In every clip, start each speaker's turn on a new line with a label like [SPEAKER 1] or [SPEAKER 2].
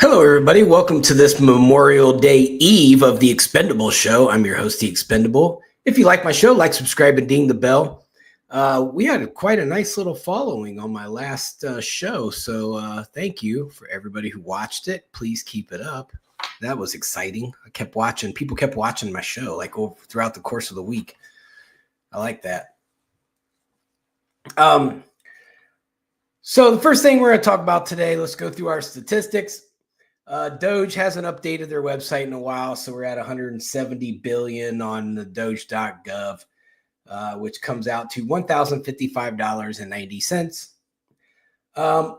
[SPEAKER 1] Hello, everybody. Welcome to this Memorial Day Eve of the Expendable Show. I'm your host, The Expendable. If you like my show, like, subscribe, and ding the bell. We had quite a nice little following on my last show, so thank you for everybody who watched it. Please keep it up. That was exciting. I kept watching. People kept watching my show throughout the course of the week. I like that. So the first thing we're going to talk about today, let's go through our statistics. Doge hasn't updated their website in a while, so we're at 170 billion on the Doge.gov, which comes out to $1,055.90.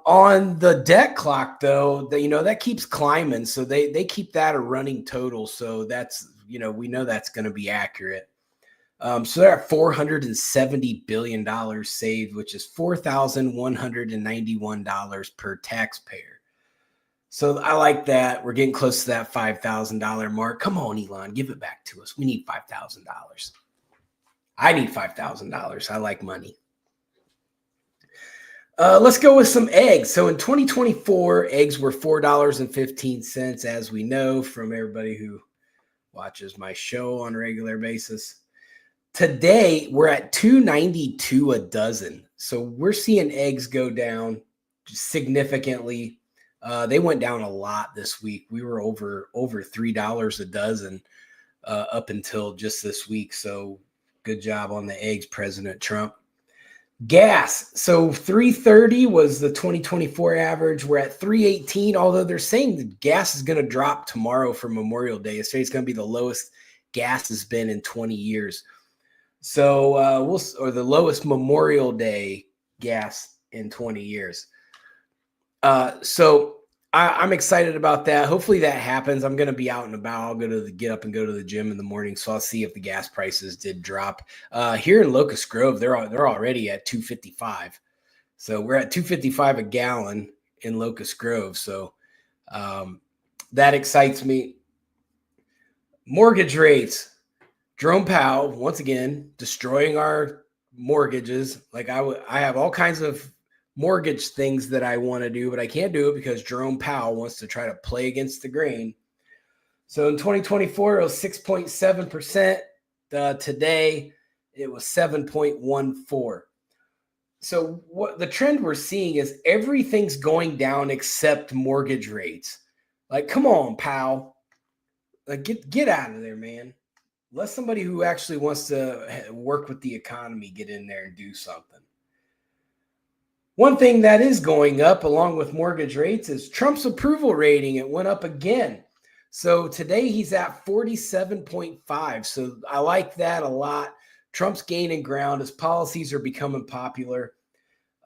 [SPEAKER 1] On the debt clock, though, that keeps climbing, so they keep that a running total. So that's we know that's going to be accurate. So they're at $470 billion saved, which is $4,191 per taxpayer. So I like that. We're getting close to that $5,000 mark. Come on, Elon, give it back to us. We need $5,000. I need $5,000. I like money. Let's go with some eggs. So in 2024, eggs were $4.15, as we know from everybody who watches my show on a regular basis. Today, we're at $2.92 a dozen. So we're seeing eggs go down significantly. They went down a lot this week. We were over $3 a dozen up until just this week. So good job on the eggs, President Trump. Gas. So 3.30 was the 2024 average. We're at 3.18, although they're saying that gas is going to drop tomorrow for Memorial Day. It's going to be the lowest gas has been in 20 years. So or the lowest Memorial Day gas in 20 years. So I'm excited about that. Hopefully that happens. I'm going to be out and about. I'll get up and go to the gym in the morning. So I'll see if the gas prices did drop. Here in Locust Grove, they're already at $2.55. So we're at $2.55 a gallon in Locust Grove. So that excites me. Mortgage rates. Jerome Powell, once again, destroying our mortgages. Like I have all kinds of mortgage things that I want to do, but I can't do it because Jerome Powell wants to try to play against the grain. So in 2024, it was 6.7%. Today, it was 7.14%. So what the trend we're seeing is everything's going down except mortgage rates. Like, come on, Powell. Like, get out of there, man. Let somebody who actually wants to work with the economy get in there and do something. One thing that is going up along with mortgage rates is Trump's approval rating. It went up again. So today he's at 47.5. So I like that a lot. Trump's gaining ground. His policies are becoming popular.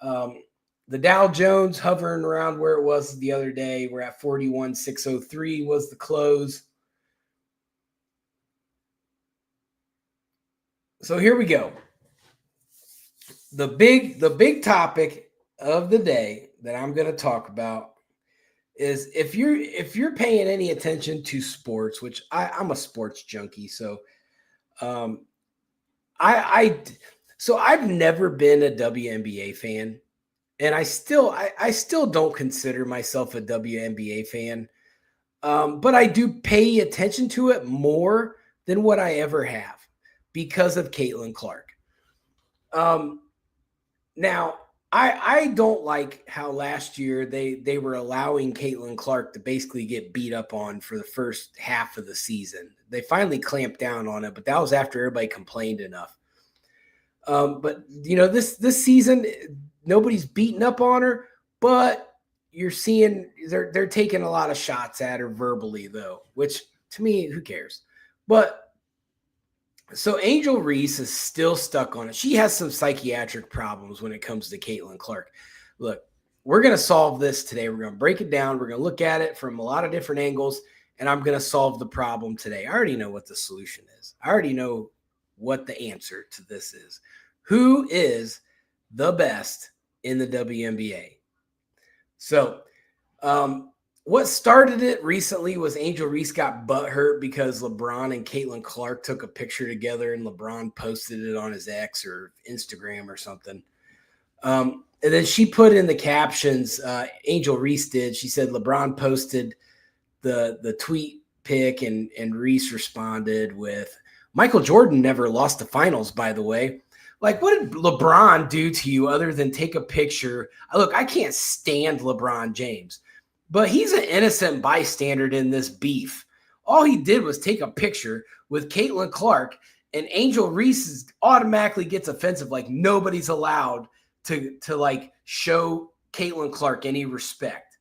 [SPEAKER 1] The Dow Jones hovering around where it was the other day. We're at 41,603 was the close. So here we go. The big topic of the day that I'm going to talk about is if you're paying any attention to sports, which I'm a sports junkie, so I've never been a WNBA fan, and I still don't consider myself a WNBA fan, but I do pay attention to it more than what I ever have because of Caitlin Clark. Now, I don't like how last year they were allowing Caitlin Clark to basically get beat up on for the first half of the season. They finally clamped down on it, but that was after everybody complained enough. But this season, nobody's beating up on her, but you're seeing they're taking a lot of shots at her verbally, though, which to me, who cares? But so Angel Reece is still stuck on it. She has some psychiatric problems when it comes to Caitlin Clark. Look, we're going to solve this today. We're going to break it down. We're going to look at it from a lot of different angles, and I'm going to solve the problem today. I already know what the solution is. I already know what the answer to this is. Who is the best in the WNBA? So, what started it recently was Angel Reece got butthurt because LeBron and Caitlin Clark took a picture together and LeBron posted it on his X or Instagram or something. And then she put in the captions, Angel Reece did. She said LeBron posted the tweet pic, and Reece responded with, Michael Jordan never lost the finals, by the way. Like, what did LeBron do to you other than take a picture? Look, I can't stand LeBron James, but he's an innocent bystander in this beef. All he did was take a picture with Caitlin Clark, and Angel Reese automatically gets offensive. Like, nobody's allowed to like show Caitlin Clark any respect.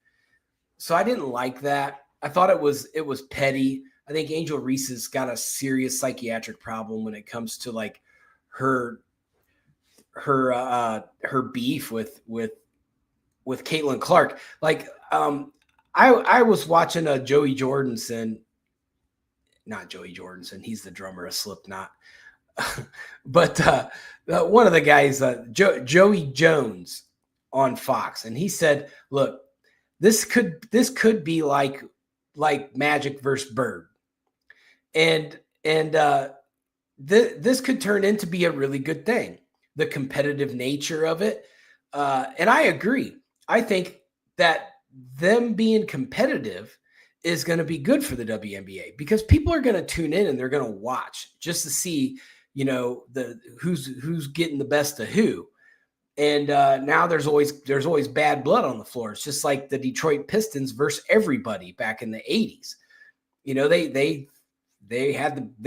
[SPEAKER 1] So I didn't like that. I thought it was petty. I think Angel Reese has got a serious psychiatric problem when it comes to like her beef with Caitlin Clark. Like, I was watching Joey Jordison, not Joey Jordison. He's the drummer of Slipknot, but one of the guys, Joey Jones, on Fox, and he said, "Look, this could be like Magic versus Bird, and this could turn into be a really good thing. The competitive nature of it, and I agree. I think that them being competitive is going to be good for the WNBA because people are going to tune in and they're going to watch just to see, who's getting the best of who. And now there's always bad blood on the floor. It's just like the Detroit Pistons versus everybody back in the 80s. They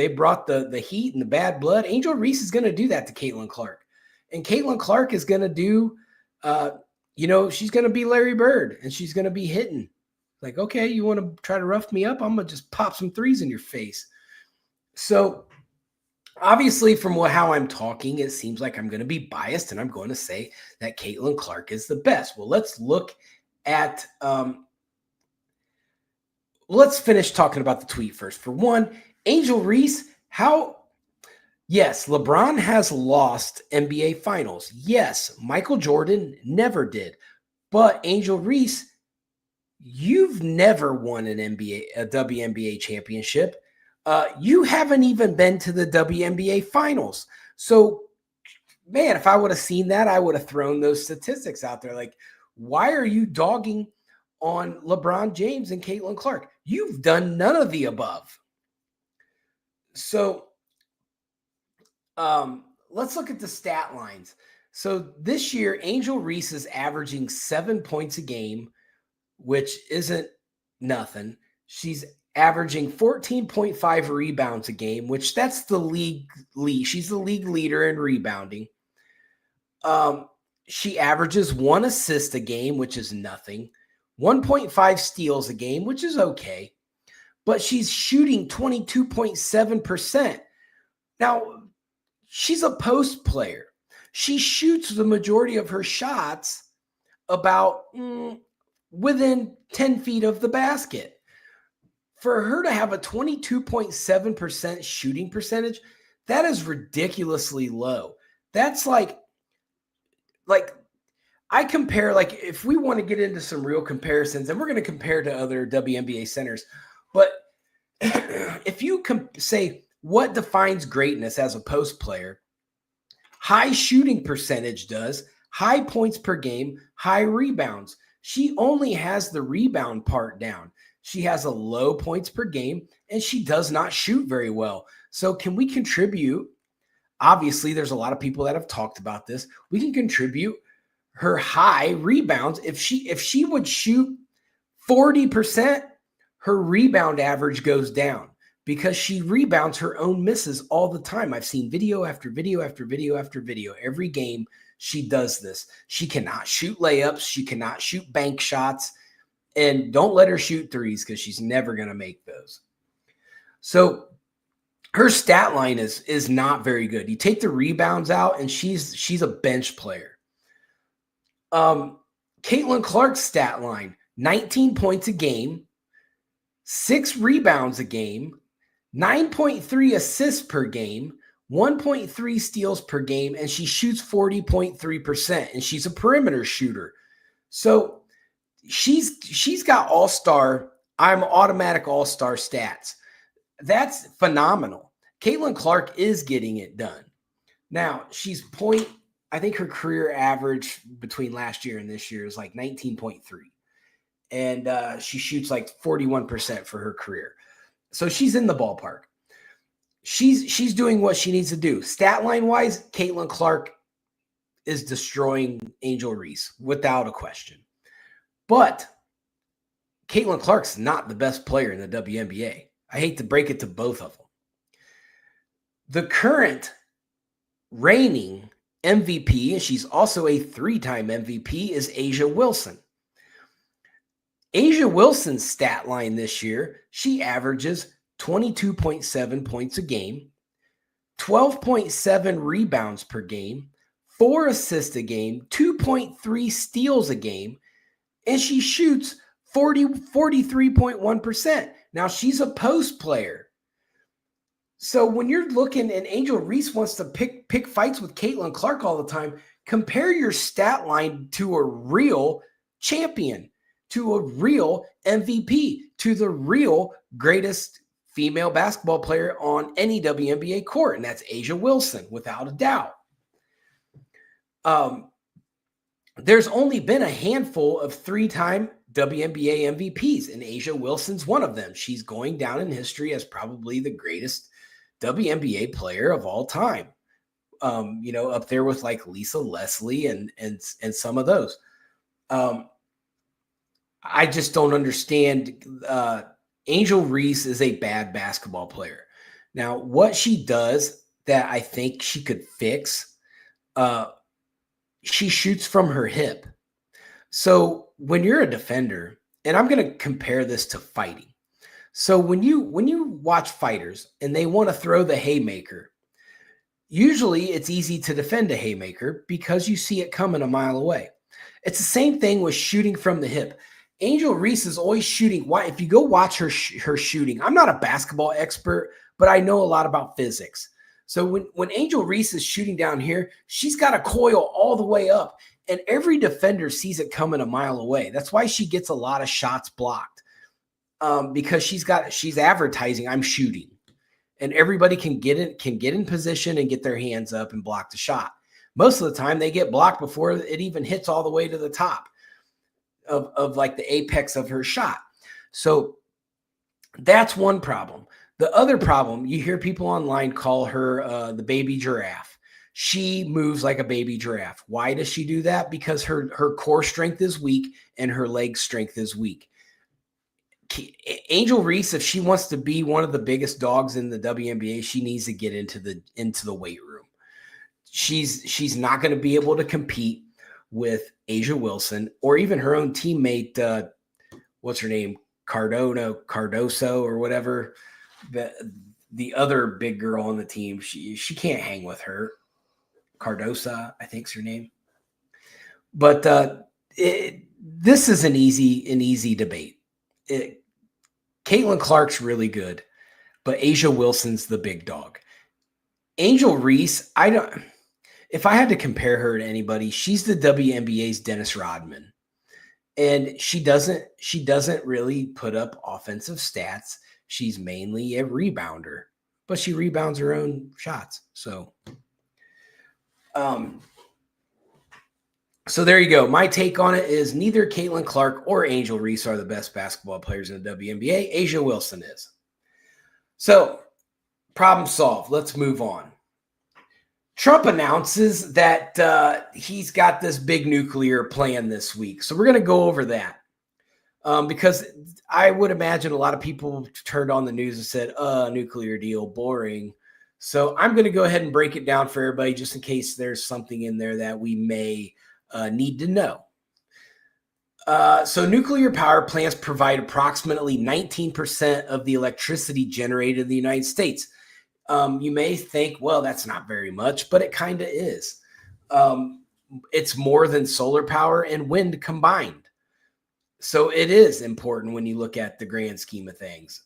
[SPEAKER 1] brought the heat and the bad blood. Angel Reese is going to do that to Caitlin Clark. And Caitlin Clark is going to do, she's going to be Larry Bird, and she's going to be hitting. Like, okay, you want to try to rough me up? I'm going to just pop some threes in your face. So obviously from how I'm talking, it seems like I'm going to be biased, and I'm going to say that Caitlin Clark is the best. Well, let's look at let's finish talking about the tweet first. For one, Angel Reese, yes, LeBron has lost NBA finals. Yes, Michael Jordan never did. But Angel Reese, you've never won a WNBA championship. You haven't even been to the WNBA finals. So, man, if I would have seen that, I would have thrown those statistics out there. Like, why are you dogging on LeBron James and Caitlin Clark? You've done none of the above. So, let's look at the stat lines. So this year, Angel Reese is averaging 7 points a game, which isn't nothing. She's averaging 14.5 rebounds a game, which that's the league lead. She's the league leader in rebounding. She averages 1 assist a game, which is nothing. 1.5 steals a game, which is okay. But she's shooting 22.7%. Now, she's a post player. She shoots the majority of her shots about within 10 feet of the basket. For her to have a 22.7% shooting percentage, that is ridiculously low. That's like I compare, like, if we want to get into some real comparisons, and we're going to compare to other WNBA centers, but if you say what defines greatness as a post player, high shooting percentage does, high points per game, high rebounds. She only has the rebound part down. She has a low points per game, and she does not shoot very well. So can we contribute? Obviously, there's a lot of people that have talked about this. We can contribute her high rebounds. If she would shoot 40%, her rebound average goes down because she rebounds her own misses all the time. I've seen video after video after video after video. Every game she does this. She cannot shoot layups. She cannot shoot bank shots. And don't let her shoot threes because she's never going to make those. So her stat line is not very good. You take the rebounds out, and she's a bench player. Caitlin Clark's stat line, 19 points a game, 6 rebounds a game, 9.3 assists per game, 1.3 steals per game, and she shoots 40.3%, and she's a perimeter shooter. So she's got all-star, I'm automatic all-star stats. That's phenomenal. Caitlin Clark is getting it done. Now, I think her career average between last year and this year is like 19.3. and she shoots like 41% for her career. So she's in the ballpark. She's doing what she needs to do. Stat line wise, Caitlin Clark is destroying Angel Reece without a question. But Caitlin Clark's not the best player in the WNBA. I hate to break it to both of them. The current reigning MVP, and she's also a 3-time MVP, is A'ja Wilson. A'ja Wilson's stat line this year, she averages 22.7 points a game, 12.7 rebounds per game, 4 assists a game, 2.3 steals a game, and she shoots 43.1%. Now, she's a post player. So when you're looking and Angel Reece wants to pick fights with Caitlin Clark all the time, compare your stat line to a real champion, to a real MVP, to the real greatest female basketball player on any WNBA court, and that's A'ja Wilson, without a doubt. There's only been a handful of 3-time WNBA MVPs, and A'ja Wilson's one of them. She's going down in history as probably the greatest WNBA player of all time. Up there with like Lisa Leslie and some of those. I just don't understand. Angel Reece is a bad basketball player. Now, what she does that I think she could fix, she shoots from her hip. So when you're a defender, and I'm going to compare this to fighting. So when you watch fighters and they want to throw the haymaker, usually it's easy to defend a haymaker because you see it coming a mile away. It's the same thing with shooting from the hip. Angel Reece is always shooting. Why? If you go watch her shooting, I'm not a basketball expert, but I know a lot about physics. So when Angel Reece is shooting down here, she's got a coil all the way up, and every defender sees it coming a mile away. That's why she gets a lot of shots blocked. Because she's advertising, I'm shooting, and everybody can get in position and get their hands up and block the shot. Most of the time they get blocked before it even hits all the way to the top of like the apex of her shot. So that's one problem. The other problem, you hear people online call her the baby giraffe. She moves like a baby giraffe. Why does she do that? Because her core strength is weak and her leg strength is weak. Angel Reece, if she wants to be one of the biggest dogs in the WNBA, she needs to get into the weight room. She's not going to be able to compete with A'ja Wilson or even her own teammate. What's her name? Cardoso or whatever. The other big girl on the team. She can't hang with her. Cardosa, I think's her name. But this is an easy debate. Caitlin Clark's really good, but A'ja Wilson's the big dog. Angel Reece, if I had to compare her to anybody, she's the WNBA's Dennis Rodman. And she doesn't really put up offensive stats. She's mainly a rebounder, but she rebounds her own shots. So there you go. My take on it is neither Caitlin Clark or Angel Reece are the best basketball players in the WNBA. A'ja Wilson is. So, problem solved. Let's move on. Trump announces that he's got this big nuclear plan this week. So we're going to go over that because I would imagine a lot of people turned on the news and said, nuclear deal, boring. So I'm going to go ahead and break it down for everybody just in case there's something in there that we may need to know. So nuclear power plants provide approximately 19% of the electricity generated in the United States. You may think, well, that's not very much, but it kind of is. It's more than solar power and wind combined. So it is important when you look at the grand scheme of things.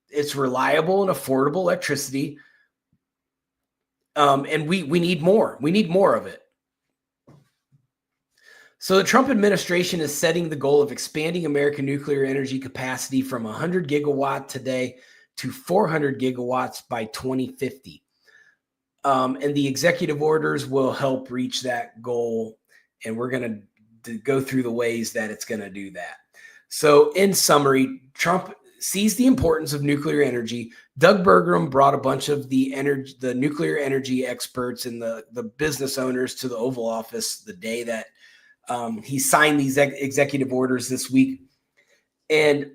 [SPEAKER 1] It's reliable and affordable electricity. And we need more. We need more of it. So the Trump administration is setting the goal of expanding American nuclear energy capacity from 100 gigawatt today to 400 gigawatts by 2050. And the executive orders will help reach that goal. And we're going to go through the ways that it's going to do that. So in summary, Trump sees the importance of nuclear energy. Doug Bergrum brought a bunch of the nuclear energy experts and the business owners to the Oval Office the day that he signed these executive orders this week. And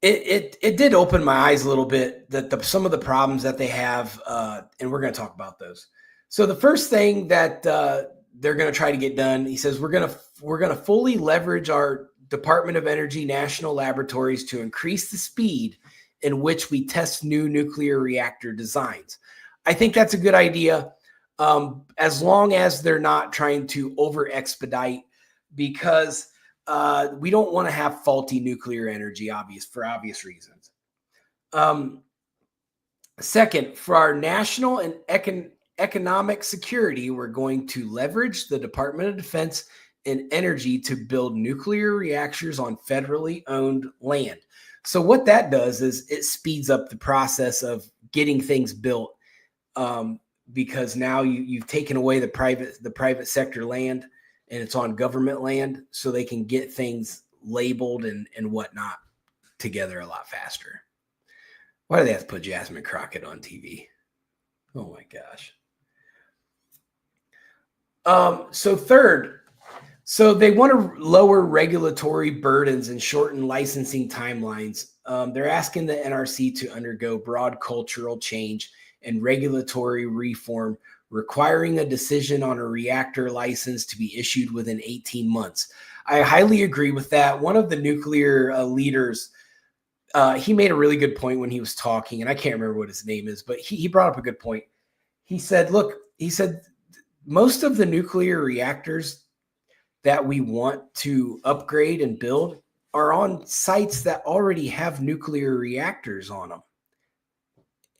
[SPEAKER 1] it did open my eyes a little bit that some of the problems that they have, and we're going to talk about those. So the first thing that they're going to try to get done, he says, we're going to fully leverage our Department of Energy national laboratories to increase the speed in which we test new nuclear reactor designs. I think that's a good idea, as long as they're not trying to over expedite, because we don't want to have faulty nuclear energy, for obvious reasons. Second, for our national and economic security, we're going to leverage the Department of Defense and Energy to build nuclear reactors on federally owned land. So what that does is it speeds up the process of getting things built, because now you've taken away the private sector land, and it's on government land, so they can get things labeled and whatnot together a lot faster. Why do they have to put Jasmine Crockett on TV? Oh my gosh. So third, so they want to lower regulatory burdens and shorten licensing timelines. They're asking the NRC to undergo broad cultural change and regulatory reform, requiring a decision on a reactor license to be issued within 18 months. I highly agree with that. One of the nuclear leaders, he made a really good point when he was talking, and I can't remember what his name is, but he brought up a good point. He said, most of the nuclear reactors that we want to upgrade and build are on sites that already have nuclear reactors on them.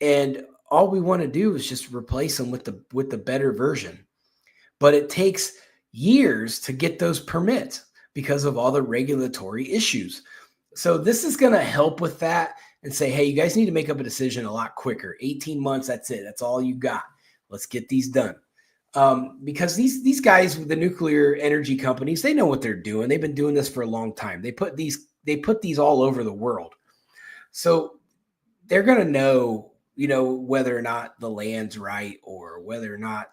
[SPEAKER 1] And all we want to do is just replace them with the better version. But it takes years to get those permits because of all the regulatory issues. So this is going to help with that and say, hey, you guys need to make up a decision a lot quicker. 18 months, that's it. That's all you got. Let's get these done. Because these guys with the nuclear energy companies, they know what they're doing. They've been doing this for a long time. They put these all over the world. So they're going to know, whether or not the land's right, or whether or not,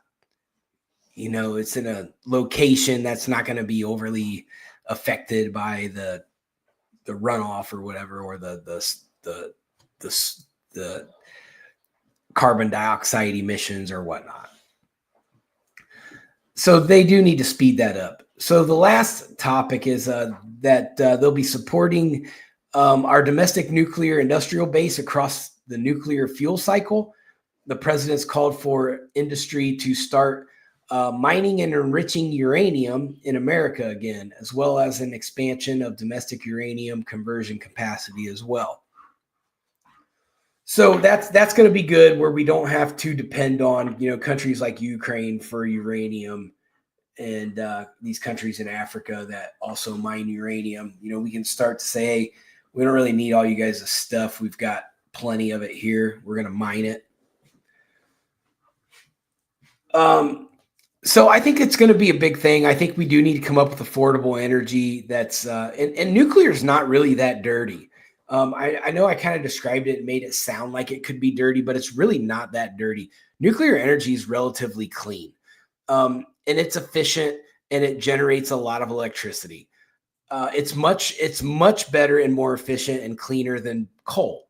[SPEAKER 1] it's in a location that's not going to be overly affected by the runoff or whatever, or the carbon dioxide emissions or whatnot. So they do need to speed that up. So the last topic is that they'll be supporting our domestic nuclear industrial base across the nuclear fuel cycle. The president's called for industry to start mining and enriching uranium in America again, as well as an expansion of domestic uranium conversion capacity as well. So that's going to be good, where we don't have to depend on countries like Ukraine for uranium, and these countries in Africa that also mine uranium. We can start to say, hey, we don't really need all you guys' stuff. We've got plenty of it here. We're going to mine it. So I think it's going to be a big thing. I think we do need to come up with affordable energy that's and nuclear is not really that dirty. I know I kind of described it and made it sound like it could be dirty, but it's really not that dirty. Nuclear energy is relatively clean, and it's efficient, and it generates a lot of electricity. It's much better and more efficient and cleaner than coal.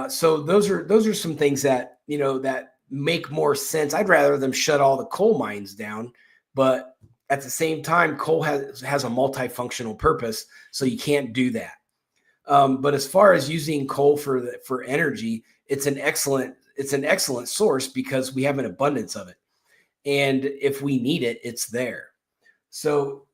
[SPEAKER 1] So those are some things that that make more sense. I'd rather them shut all the coal mines down, but at the same time, coal has a multifunctional purpose, so you can't do that. But as far as using coal for energy, it's an excellent source, because we have an abundance of it, and if we need it, it's there. So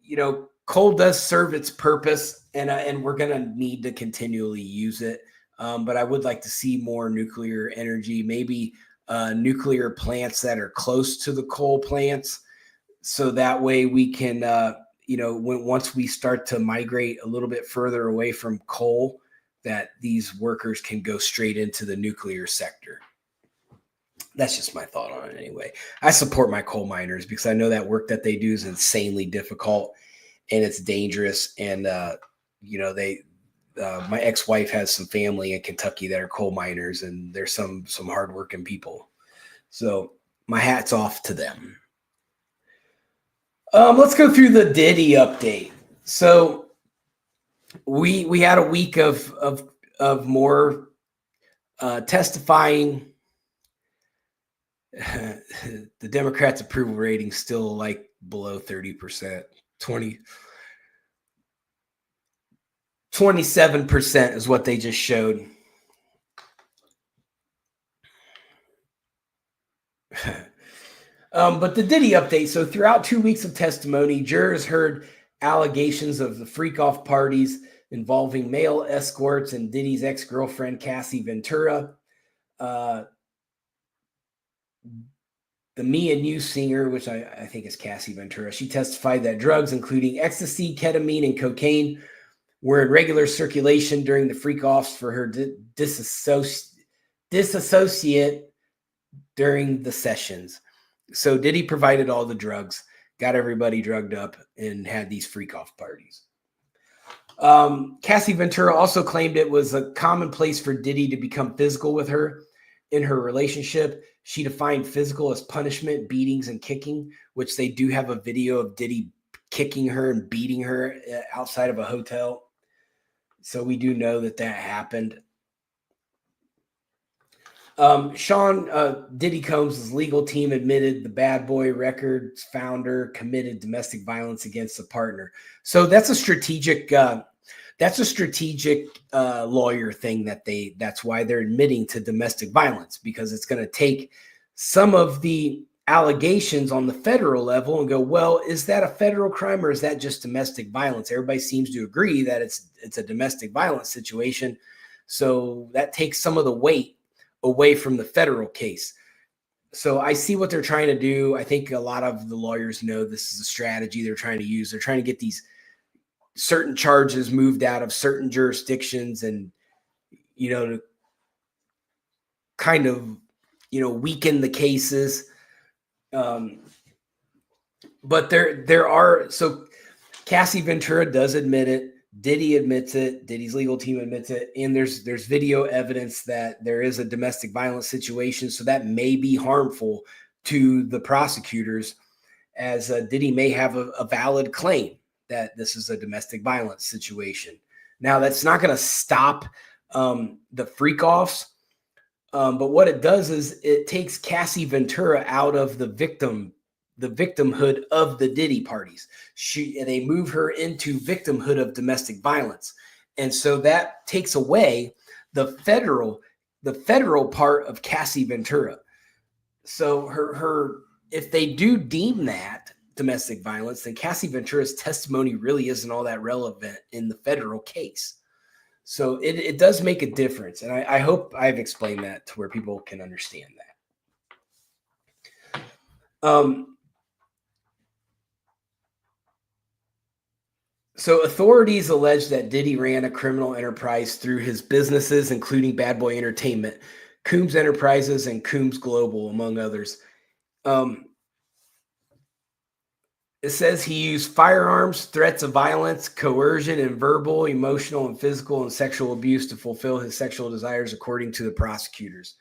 [SPEAKER 1] coal does serve its purpose, and we're going to need to continually use it. But I would like to see more nuclear energy, maybe nuclear plants that are close to the coal plants, so that way we can, once we start to migrate a little bit further away from coal, that these workers can go straight into the nuclear sector. That's just my thought on it anyway. I support my coal miners because I know that work that they do is insanely difficult, and it's dangerous. And my ex-wife has some family in Kentucky that are coal miners, and there's some hardworking people. So my hat's off to them. Let's go through the Diddy update. So we had a week of more testifying. The Democrats' approval rating still like below 30%, 27% is what they just showed. But the Diddy update. So throughout 2 weeks of testimony, jurors heard allegations of the freak-off parties involving male escorts and Diddy's ex-girlfriend, Cassie Ventura. The Me and You singer, which I think is Cassie Ventura, she testified that drugs, including ecstasy, ketamine, and cocaine, were in regular circulation during the freak-offs for her disassociate during the sessions. So Diddy provided all the drugs, got everybody drugged up, and had these freak-off parties. Cassie Ventura also claimed it was a commonplace for Diddy to become physical with her in her relationship. She defined physical as punishment, beatings, and kicking, which they do have a video of Diddy kicking her and beating her outside of a hotel. So we do know that happened. Sean Diddy Combs' legal team admitted the Bad Boy Records founder committed domestic violence against a partner. So that's a strategic lawyer thing that's why they're admitting to domestic violence, because it's going to take some of the allegations on the federal level and go, well, is that a federal crime or is that just domestic violence? Everybody seems to agree that it's a domestic violence situation. So that takes some of the weight away from the federal case. So I see what they're trying to do. I think a lot of the lawyers know this is a strategy they're trying to use. They're trying to get these certain charges moved out of certain jurisdictions and, to kind of, weaken the cases. But there are, so Cassie Ventura does admit it. Diddy admits it. Diddy's legal team admits it. And there's video evidence that there is a domestic violence situation. So that may be harmful to the prosecutors, as Diddy may have a valid claim that this is a domestic violence situation. Now, that's not going to stop the freak-offs. But what it does is it takes Cassie Ventura out of the victimhood of the Diddy parties. They move her into victimhood of domestic violence. And so that takes away the federal part of Cassie Ventura. So her if they do deem that domestic violence, then Cassie Ventura's testimony really isn't all that relevant in the federal case. So it does make a difference. And I hope I've explained that to where people can understand that. So authorities allege that Diddy ran a criminal enterprise through his businesses, including Bad Boy Entertainment, Coombs Enterprises, and Coombs Global, among others. It says he used firearms, threats of violence, coercion, and verbal, emotional, and physical and sexual abuse to fulfill his sexual desires, according to the prosecutors,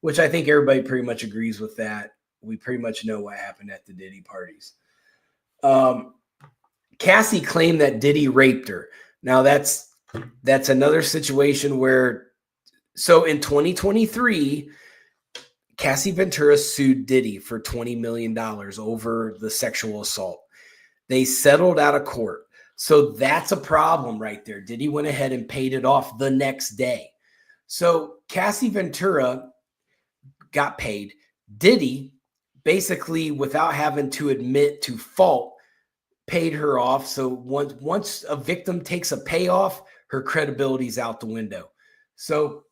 [SPEAKER 1] which I think everybody pretty much agrees with that. We pretty much know what happened at the Diddy parties. Cassie claimed that Diddy raped her. Now that's another situation where, so in 2023, Cassie Ventura sued Diddy for $20 million over the sexual assault. They settled out of court. So that's a problem right there. Diddy went ahead and paid it off the next day. So Cassie Ventura got paid. Diddy, basically without having to admit to fault, paid her off. So once a victim takes a payoff, her credibility's out the window. So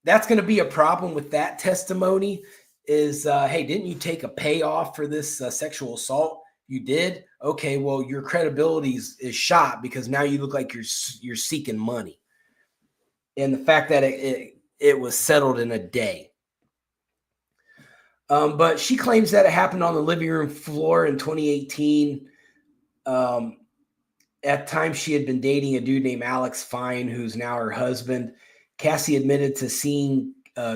[SPEAKER 1] that's going to be a problem with that testimony is, hey, didn't you take a payoff for this sexual assault? You did? Okay, well, your credibility is shot because now you look like you're seeking money. And the fact that it was settled in a day. But she claims that it happened on the living room floor in 2018. At times, she had been dating a dude named Alex Fine, who's now her husband. Cassie admitted to seeing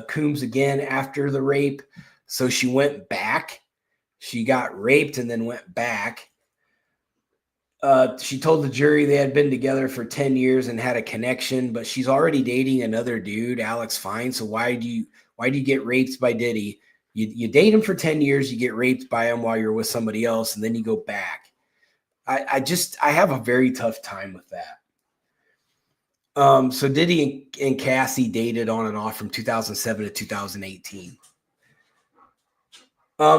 [SPEAKER 1] Coombs again after the rape, so she went back. She got raped and then went back. She told the jury they had been together for 10 years and had a connection, but she's already dating another dude, Alex Fine. So why do you get raped by Diddy? You date him for 10 years, you get raped by him while you're with somebody else, and then you go back. I have a very tough time with that. So Diddy and Cassie dated on and off from 2007 to 2018.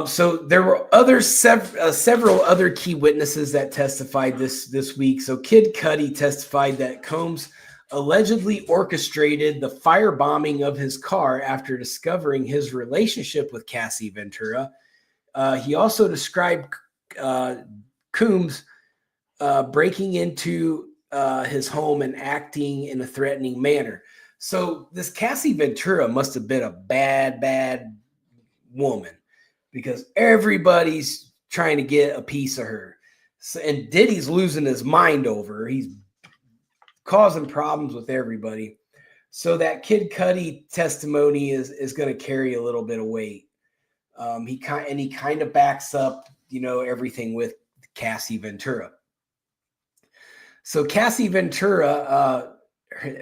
[SPEAKER 1] So there were several other key witnesses that testified this week. So Kid Cudi testified that Combs allegedly orchestrated the firebombing of his car after discovering his relationship with Cassie Ventura. He also described Combs breaking into his home and acting in a threatening manner. So this Cassie Ventura must have been a bad woman, because everybody's trying to get a piece of her. So, and Diddy's losing his mind over her. He's causing problems with everybody. So that Kid Cudi testimony is going to carry a little bit of weight. He kind of backs up, everything with Cassie Ventura. So Cassie Ventura,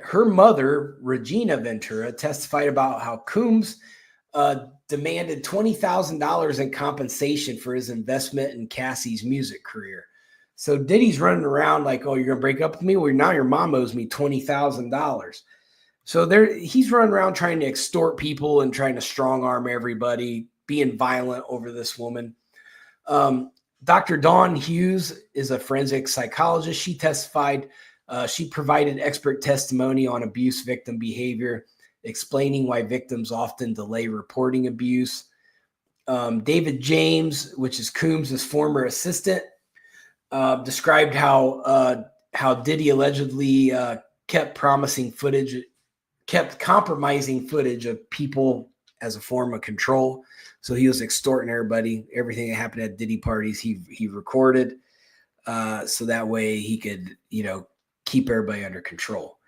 [SPEAKER 1] her mother, Regina Ventura, testified about how Coombs demanded $20,000 in compensation for his investment in Cassie's music career. So Diddy's running around like, oh, you're going to break up with me? Well, now your mom owes me $20,000. So he's running around trying to extort people and trying to strong arm everybody, being violent over this woman. Dr. Dawn Hughes is a forensic psychologist. She testified. She provided expert testimony on abuse victim behavior, explaining why victims often delay reporting abuse. David James, which is Coombs' former assistant, described how Diddy allegedly kept compromising footage of people as a form of control. So he was extorting everybody. Everything that happened at Diddy parties, he recorded, so that way he could, keep everybody under control.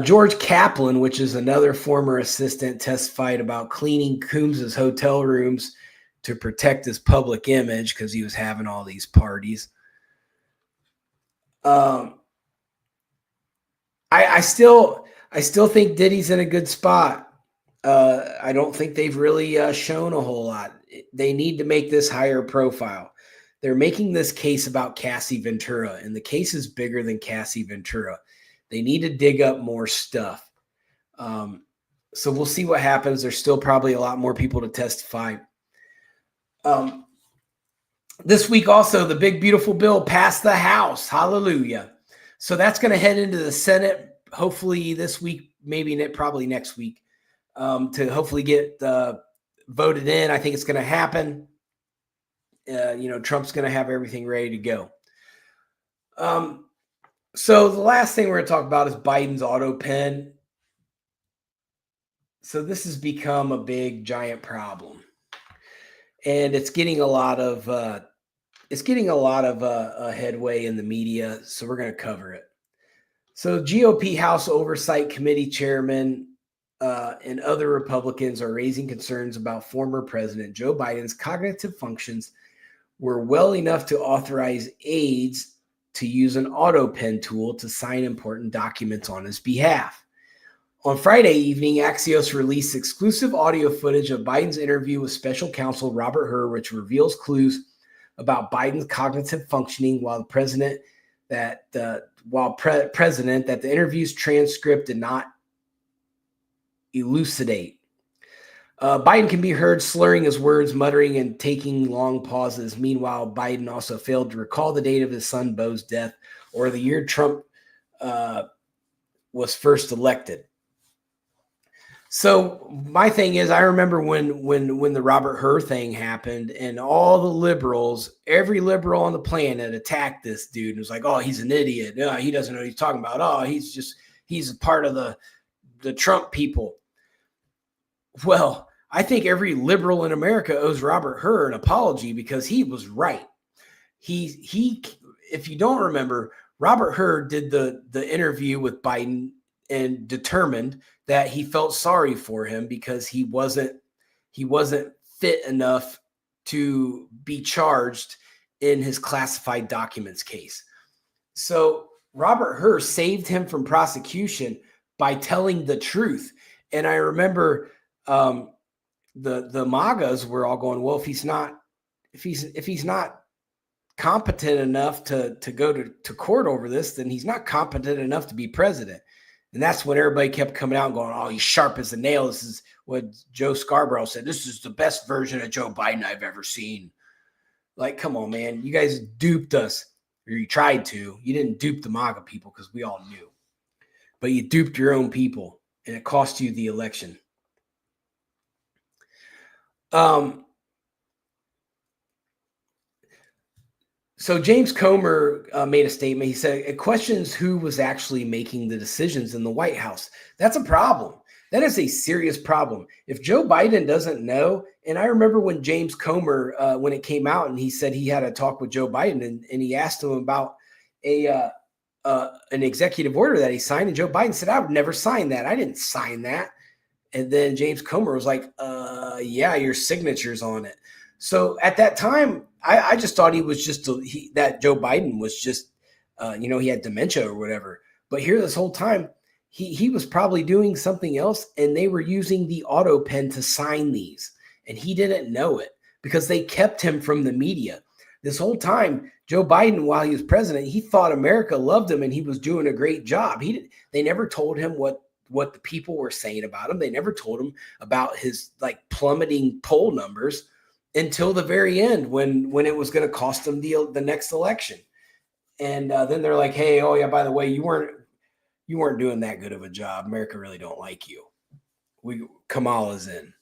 [SPEAKER 1] George Kaplan, which is another former assistant, testified about cleaning Coombs' hotel rooms to protect his public image because he was having all these parties. I still think Diddy's in a good spot. I don't think they've really shown a whole lot. They need to make this higher profile. They're making this case about Cassie Ventura, and the case is bigger than Cassie Ventura. They need to dig up more stuff. So we'll see what happens. There's still probably a lot more people to testify. This week also, the big, beautiful bill passed the House. Hallelujah. So that's going to head into the Senate, hopefully this week, probably next week, to hopefully get voted in. I think it's going to happen. Trump's going to have everything ready to go. So the last thing we're going to talk about is Biden's auto pen. So this has become a big, giant problem, and it's getting a lot of headway in the media. So we're going to cover it. So GOP House Oversight Committee chairman and other Republicans are raising concerns about former President Joe Biden's cognitive functions were well enough to authorize aides to use an auto pen tool to sign important documents on his behalf. On Friday evening, Axios released exclusive audio footage of Biden's interview with special counsel Robert Hur, which reveals clues about Biden's cognitive functioning while president that the interview's transcript did not elucidate. Biden can be heard slurring his words, muttering, and taking long pauses. Meanwhile, Biden also failed to recall the date of his son Beau's death or the year Trump was first elected. So my thing is, I remember when the Robert Hur thing happened, and all the liberals, every liberal on the planet, attacked this dude and was like, "Oh, he's an idiot. No, he doesn't know what he's talking about. Oh, he's a part of the Trump people." Well, I think every liberal in America owes Robert Hur an apology because he was right. He if you don't remember, Robert Hur did the interview with Biden and determined that he felt sorry for him because he wasn't fit enough to be charged in his classified documents case. So Robert Hur saved him from prosecution by telling the truth. And I remember the MAGAs were all going, well, if he's not competent enough to go to court over this, then he's not competent enough to be president. And that's when everybody kept coming out and going, oh, he's sharp as a nail. This is what Joe Scarborough said. This is the best version of Joe Biden I've ever seen. Like, come on, man. You guys duped us, or you tried to. You didn't dupe the MAGA people because we all knew. But you duped your own people, and it cost you the election. So James Comer made a statement. He said, it questions who was actually making the decisions in the White House. That's a problem. That is a serious problem. If Joe Biden doesn't know, and I remember when James Comer, when it came out and he said he had a talk with Joe Biden and he asked him about an executive order that he signed, and Joe Biden said, I would never sign that. I didn't sign that. And then James Comer was like, yeah, your signature's on it. So at that time, I just thought he was just that Joe Biden was just, he had dementia or whatever. But here this whole time, he was probably doing something else, and they were using the auto pen to sign these. And he didn't know it because they kept him from the media. This whole time, Joe Biden, while he was president, he thought America loved him and he was doing a great job. They never told him what the people were saying about him. They never told him about his plummeting poll numbers until the very end when it was going to cost them the next election. And then they're like, hey, oh yeah, by the way, you weren't doing that good of a job. America really don't like you. Kamala's in.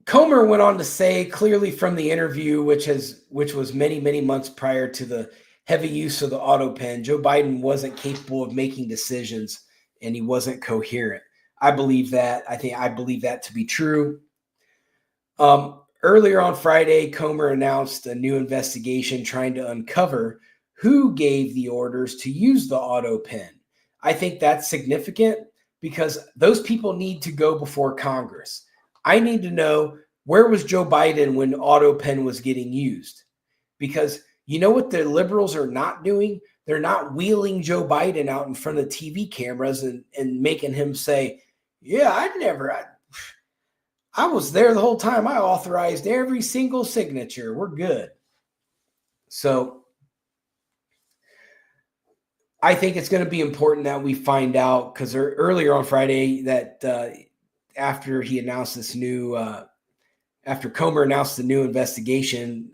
[SPEAKER 1] Comer went on to say clearly from the interview, which was many, many months prior to the heavy use of the auto pen, Joe Biden wasn't capable of making decisions and he wasn't coherent. I believe that. I believe that to be true. Earlier on Friday, Comer announced a new investigation trying to uncover who gave the orders to use the auto pen. I think that's significant because those people need to go before Congress. I need to know, where was Joe Biden when auto pen was getting used? Because you know what the liberals are not doing? They're not wheeling Joe Biden out in front of TV cameras and making him say, yeah, I was there the whole time. I authorized every single signature. We're good. So I think it's going to be important that we find out, because earlier on Friday that after he announced this new, after Comer announced the new investigation,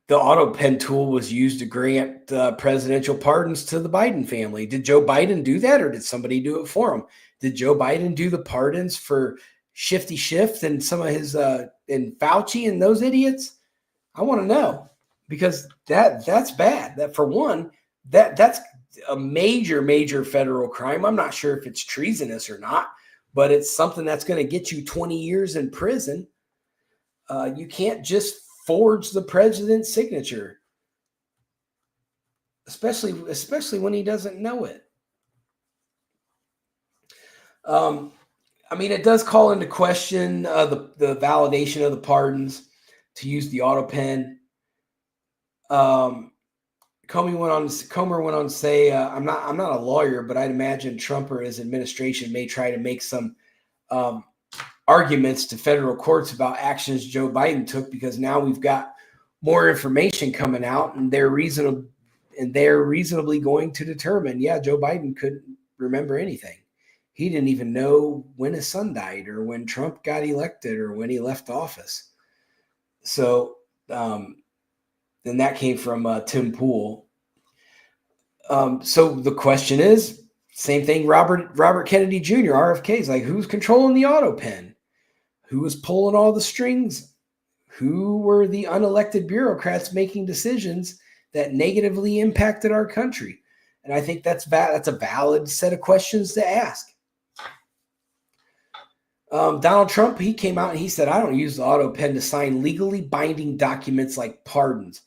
[SPEAKER 1] the auto pen tool was used to grant presidential pardons to the Biden family. Did Joe Biden do that, or did somebody do it for him? Did Joe Biden do the pardons for Shifty Schiff and some of his and Fauci and those idiots? I want to know, because that's bad. That, for one, that's a major federal crime. I'm not sure if it's treasonous or not, but it's something that's going to get you 20 years in prison. You can't just forge the president's signature, especially when he doesn't know it. I mean, it does call into question the validation of the pardons to use the auto pen. Comer went on to say, I'm not a lawyer, but I'd imagine Trump or his administration may try to make some arguments to federal courts about actions Joe Biden took, because now we've got more information coming out, and they're reasonably going to determine, yeah, Joe Biden couldn't remember anything. He didn't even know when his son died, or when Trump got elected, or when he left office. So, and that came from Tim Pool. So the question is, same thing, Robert Kennedy Jr., RFK's like, who's controlling the auto pen? Who was pulling all the strings? Who were the unelected bureaucrats making decisions that negatively impacted our country? And I think that's a valid set of questions to ask. Donald Trump, he came out and he said, I don't use the auto pen to sign legally binding documents like pardons.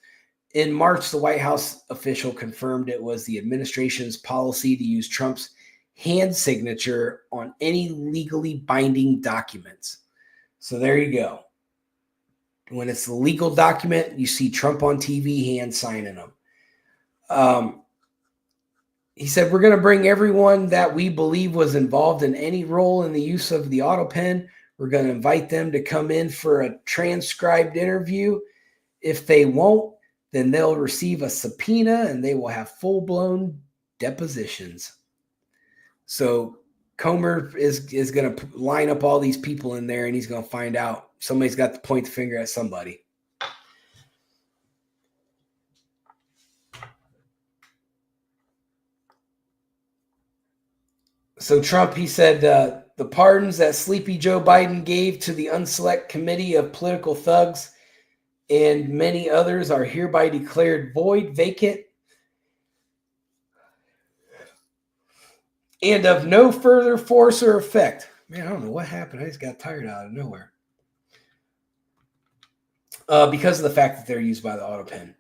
[SPEAKER 1] In March, the White House official confirmed it was the administration's policy to use Trump's hand signature on any legally binding documents. So there you go. When it's a legal document, you see Trump on TV hand signing them. He said, we're going to bring everyone that we believe was involved in any role in the use of the auto pen. We're going to invite them to come in for a transcribed interview. If they won't, then they'll receive a subpoena and they will have full-blown depositions. So Comer is going to line up all these people in there and he's going to find out. Somebody's got to point the finger at somebody. So Trump, he said, the pardons that Sleepy Joe Biden gave to the unselect committee of political thugs and many others are hereby declared void, vacant, and of no further force or effect. Man, I don't know what happened. I just got tired out of nowhere. Because of the fact that they're used by the auto pen.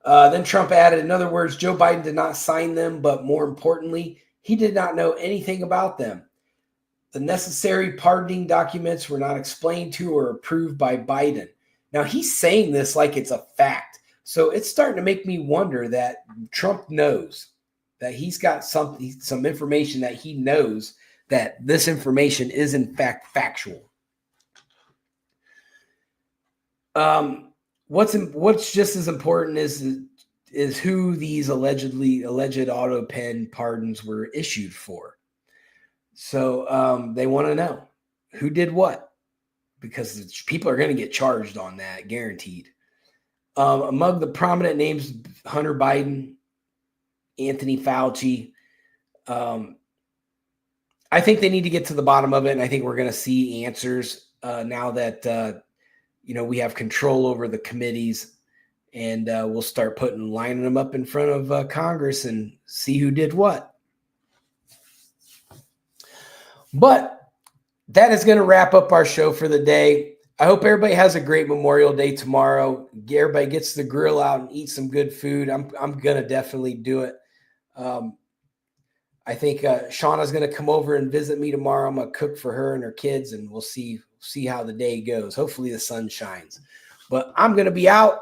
[SPEAKER 1] Then Trump added, in other words, Joe Biden did not sign them, but more importantly, he did not know anything about them. The necessary pardoning documents were not explained to or approved by Biden. Now, he's saying this like it's a fact. So it's starting to make me wonder that Trump knows that he's got some information that he knows that this information is in fact factual. What's just as important is who these alleged auto pen pardons were issued for. So they want to know who did what, because people are going to get charged on that, guaranteed. Among the prominent names, Hunter Biden, Anthony Fauci. I think they need to get to the bottom of it, and I think we're going to see answers now that we have control over the committees, and we'll start lining them up in front of Congress and see who did what. But that is going to wrap up our show for the day. I hope everybody has a great Memorial Day tomorrow. Everybody gets the grill out and eat some good food. I'm going to definitely do it. I think Shauna's going to come over and visit me tomorrow. I'm going to cook for her and her kids, and we'll see how the day goes. Hopefully the sun shines. But I'm going to be out.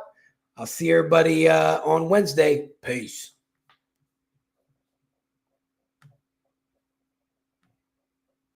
[SPEAKER 1] I'll see everybody on Wednesday. Peace.